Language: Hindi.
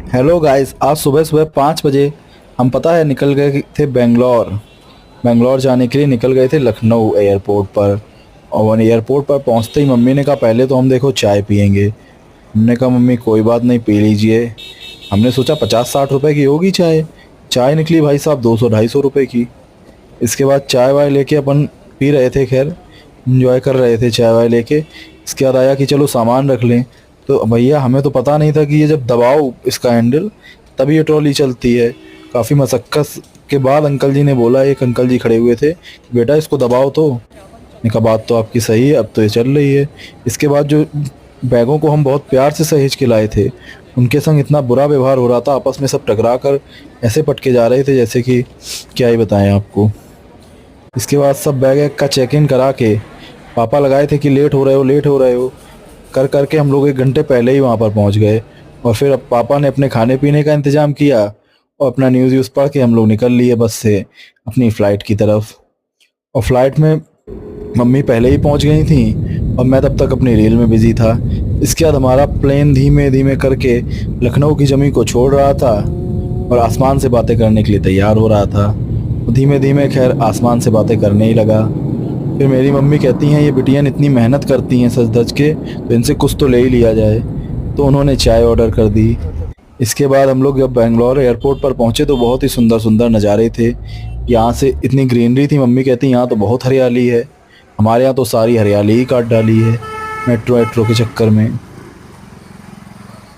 हेलो गाइस, आज सुबह सुबह 5 बजे हम पता है निकल गए थे बेंगलोर। बेंगलोर जाने के लिए निकल गए थे लखनऊ एयरपोर्ट पर। और वहाँ एयरपोर्ट पर पहुँचते ही मम्मी ने कहा पहले तो हम देखो चाय पियेंगे। हमने कहा मम्मी कोई बात नहीं, पी लीजिए। हमने सोचा 50-60 रुपए की होगी चाय। चाय निकली भाई साहब 200-250 रुपए की। इसके बाद चाय वाय लेके अपन पी रहे थे, खैर इंजॉय कर रहे थे चाय वाय लेके। इसके बाद आया कि चलो सामान रख लें। तो भैया हमें तो पता नहीं था कि ये जब दबाओ इसका हैंडल तभी ये ट्रॉली चलती है। काफ़ी मशक्क़त के बाद अंकल जी ने बोला, एक अंकल जी खड़े हुए थे, बेटा इसको दबाओ तो। मैंने कहा बात तो आपकी सही है, अब तो ये चल रही है। इसके बाद जो बैगों को हम बहुत प्यार से सहेज के लाए थे, उनके संग इतना बुरा व्यवहार हो रहा था, आपस में सब टकरा कर ऐसे पटके जा रहे थे जैसे कि क्या ही बताएं आपको। इसके बाद सब बैग वैग का चेक इन करा के पापा लगाए थे कि लेट हो रहे हो लेट हो रहे हो, कर करके हम लोग 1 घंटे पहले ही वहाँ पर पहुँच गए। और फिर अब पापा ने अपने खाने पीने का इंतज़ाम किया और अपना न्यूज़ व्यूज़ पढ़ के हम लोग निकल लिए बस से अपनी फ़्लाइट की तरफ। और फ्लाइट में मम्मी पहले ही पहुंच गई थी और मैं तब तक अपनी रील में बिजी था। इसके बाद हमारा प्लेन धीमे धीमे करके लखनऊ की ज़मीन को छोड़ रहा था और आसमान से बातें करने के लिए तैयार हो रहा था। धीमे धीमे खैर आसमान से बातें करने ही लगा। फिर मेरी मम्मी कहती हैं ये बिटियान इतनी मेहनत करती हैं सज धज के, तो इनसे कुछ तो ले ही लिया जाए। तो उन्होंने चाय ऑर्डर कर दी। इसके बाद हम लोग जब बेंगलोर एयरपोर्ट पर पहुंचे तो बहुत ही सुंदर सुंदर नज़ारे थे। यहाँ से इतनी ग्रीनरी थी, मम्मी कहती यहाँ तो बहुत हरियाली है। हमारे यहाँ तो सारी हरियाली ही काट डाली है मेट्रो के चक्कर में।